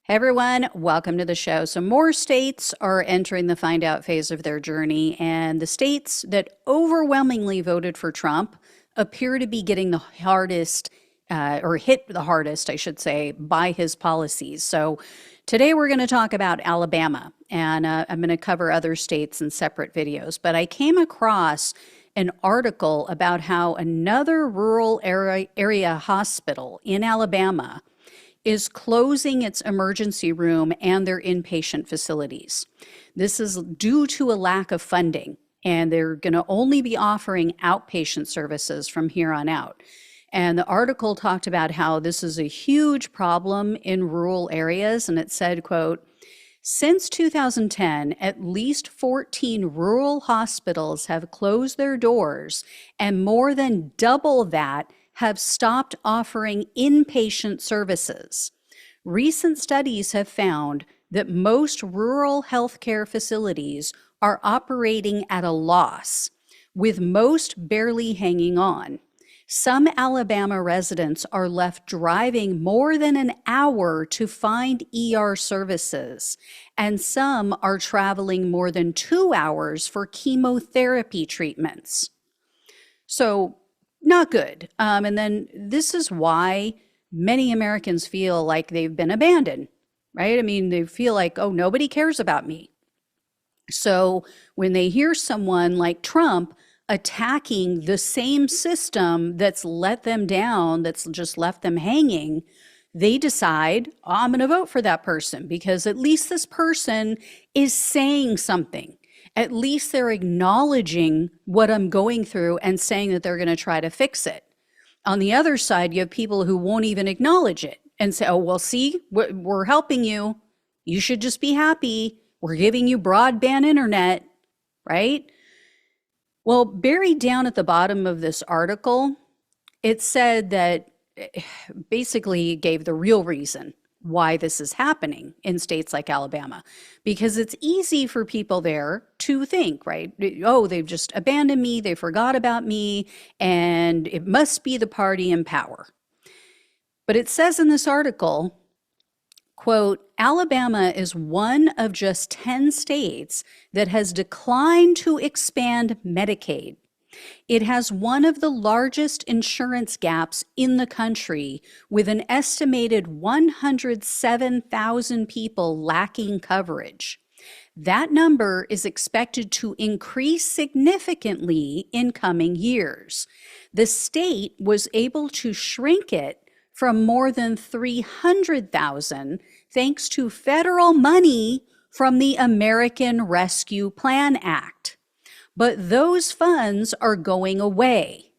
Hey everyone, welcome to the show. So, more states are entering the find out phase of their journey, and the states that overwhelmingly voted for Trump appear to be getting the hardest, or hit the hardest, I should say, by his policies. So, today we're going to talk about Alabama, and I'm going to cover other states in separate videos. But I came across an article about how another rural area hospital in Alabama is closing its emergency room and their inpatient facilities. This is due to a lack of funding, and they're going to only be offering outpatient services from here on out. And the article talked about how this is a huge problem in rural areas, and it said, quote, "Since 2010, at least 14 rural hospitals have closed their doors, and more than double that have stopped offering inpatient services. Recent studies have found that most rural healthcare facilities are operating at a loss, with most barely hanging on. Some Alabama residents are left driving more than an hour to find ER services, and some are traveling more than 2 hours for chemotherapy treatments." So, not good. And then this is why many Americans feel like they've been abandoned, right? I mean, they feel like, oh, nobody cares about me. So when they hear someone like Trump attacking the same system that's let them down, that's just left them hanging, they decide, oh, I'm going to vote for that person because at least this person is saying something. At least they're acknowledging what I'm going through and saying that they're going to try to fix it. On the other side, you have people who won't even acknowledge it and say, oh, well, see, we're helping you. You should just be happy. We're giving you broadband internet, right? Well, buried down at the bottom of this article, it said that basically gave the real reason why this is happening in states like Alabama, because it's easy for people there to think, right? Oh, they've just abandoned me, they forgot about me, and it must be the party in power. But it says in this article, quote, "Alabama is one of just 10 states that has declined to expand Medicaid. It has one of the largest insurance gaps in the country, with an estimated 107,000 people lacking coverage. That number is expected to increase significantly in coming years. The state was able to shrink it from more than 300,000 thanks to federal money from the American Rescue Plan Act. But those funds are going away."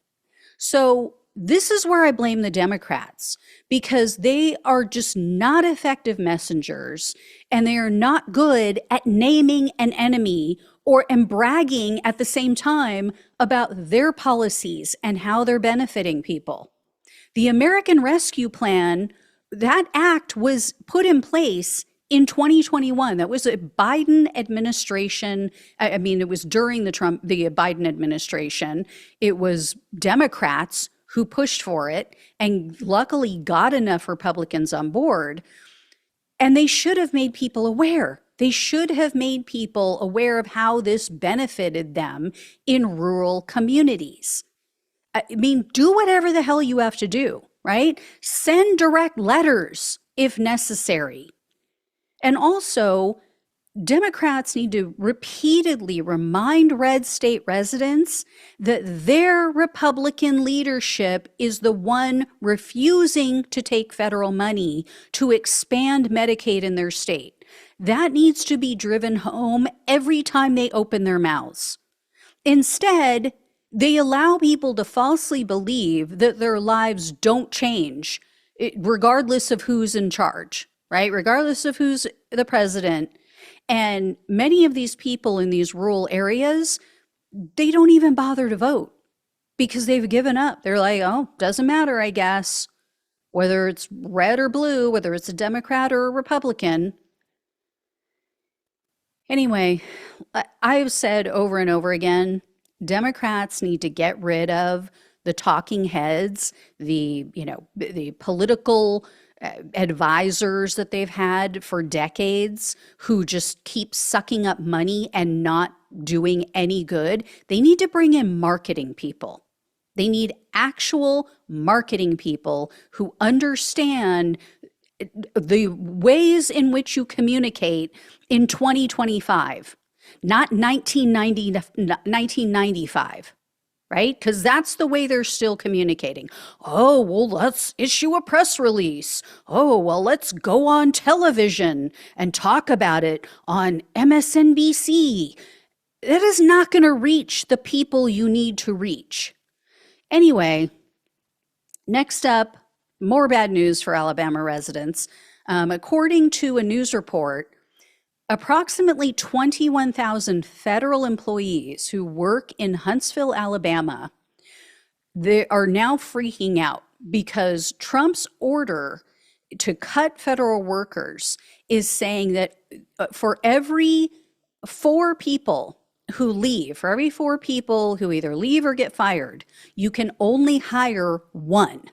So this is where I blame the Democrats, because they are just not effective messengers, and they are not good at naming an enemy and bragging at the same time about their policies and how they're benefiting people. The American Rescue Plan, that act was put in place in 2021. That was a Biden administration. I mean, it was during the Biden administration. It was Democrats who pushed for it and luckily got enough Republicans on board. And they should have made people aware. They should have made people aware of how this benefited them in rural communities. I mean, do whatever the hell you have to do, right? Send direct letters if necessary. And also, Democrats need to repeatedly remind red state residents that their Republican leadership is the one refusing to take federal money to expand Medicaid in their state. That needs to be driven home every time they open their mouths. Instead, they allow people to falsely believe that their lives don't change, regardless of who's in charge, right? Regardless of who's the president. And many of these people in these rural areas, they don't even bother to vote because they've given up. They're like, oh, doesn't matter, I guess, whether it's red or blue, whether it's a Democrat or a Republican. Anyway, I've said over and over again, Democrats need to get rid of the talking heads, the political advisors that they've had for decades who just keep sucking up money and not doing any good. They need to bring in marketing people. They need actual marketing people who understand the ways in which you communicate in 2025, not 1995, right? Because that's the way they're still communicating. Oh, well, let's issue a press release. Oh, well, let's go on television and talk about it on MSNBC. That is not going to reach the people you need to reach. Anyway, next up, more bad news for Alabama residents. According to a news report, approximately 21,000 federal employees who work in Huntsville, Alabama, they are now freaking out because Trump's order to cut federal workers is saying that for every 4 people who leave, for every 4 people who either leave or get fired, you can only hire 1.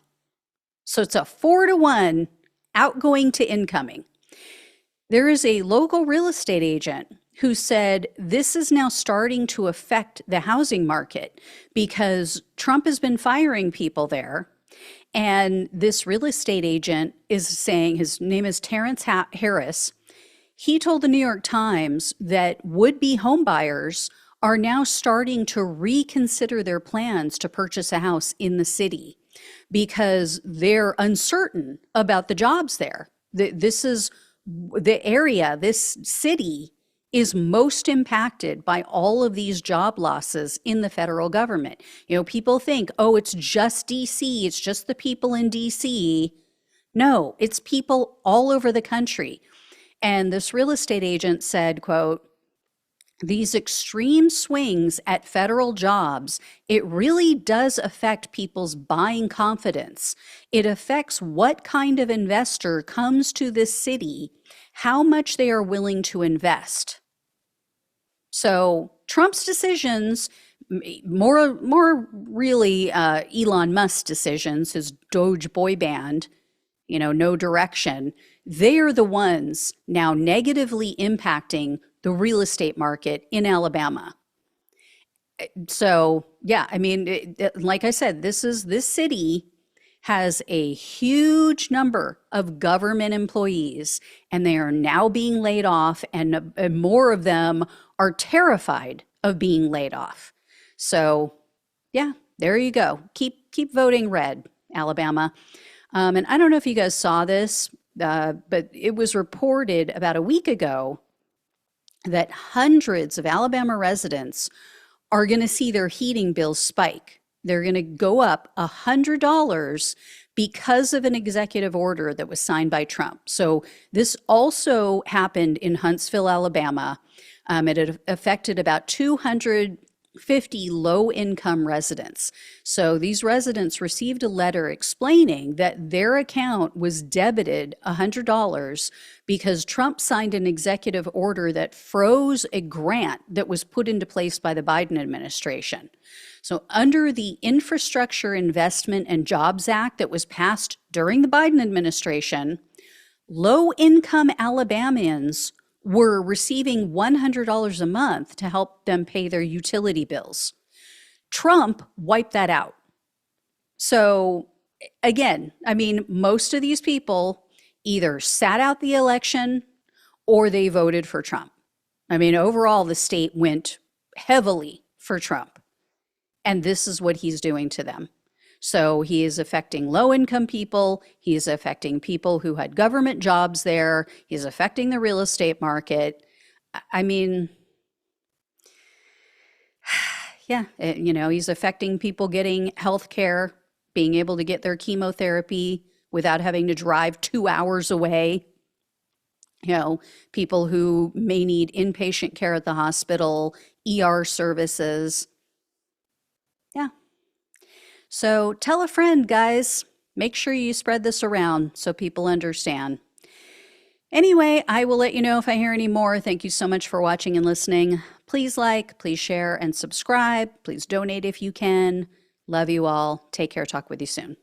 So it's a 4-to-1 outgoing to incoming. There is a local real estate agent who said this is now starting to affect the housing market because Trump has been firing people there. And this real estate agent is saying, his name is Terrence Harris. He told the New York Times that would-be homebuyers are now starting to reconsider their plans to purchase a house in the city because they're uncertain about the jobs there. This is the area, this city is most impacted by all of these job losses in the federal government. You know, people think, oh, it's just DC, it's just the people in DC. No, it's people all over the country. And this real estate agent said, quote, these extreme swings at federal jobs, it really does affect people's buying confidence. It affects what kind of investor comes to this city, how much they are willing to invest. So Trump's decisions, more really Elon Musk's decisions, his Doge boy band, you know, no direction, they are the ones now negatively impacting the real estate market in Alabama. So, yeah, I mean, like I said, this city has a huge number of government employees, and they are now being laid off, and more of them are terrified of being laid off. So, yeah, there you go. Keep voting red, Alabama. And I don't know if you guys saw this, but it was reported about a week ago that hundreds of Alabama residents are going to see their heating bills spike. They're going to go up $100 because of an executive order that was signed by Trump. So this also happened in Huntsville, Alabama. It affected about 250 low-income residents. So these residents received a letter explaining that their account was debited $100 because Trump signed an executive order that froze a grant that was put into place by the Biden administration. So under the Infrastructure Investment and Jobs Act that was passed during the Biden administration, low-income Alabamians were receiving $100 a month to help them pay their utility bills. Trump wiped that out. So again, I mean, most of these people either sat out the election or they voted for Trump. I mean, overall, the state went heavily for Trump. And this is what he's doing to them. So he is affecting low-income people. He is affecting people who had government jobs there. He's affecting the real estate market. I mean, yeah, you know, he's affecting people getting health care, being able to get their chemotherapy without having to drive 2 hours away. You know, people who may need inpatient care at the hospital, ER services. Yeah. So tell a friend, guys. Make sure you spread this around so people understand. Anyway, I will let you know if I hear any more. Thank you so much for watching and listening. Please like, please share, and subscribe. Please donate if you can. Love you all. Take care. Talk with you soon.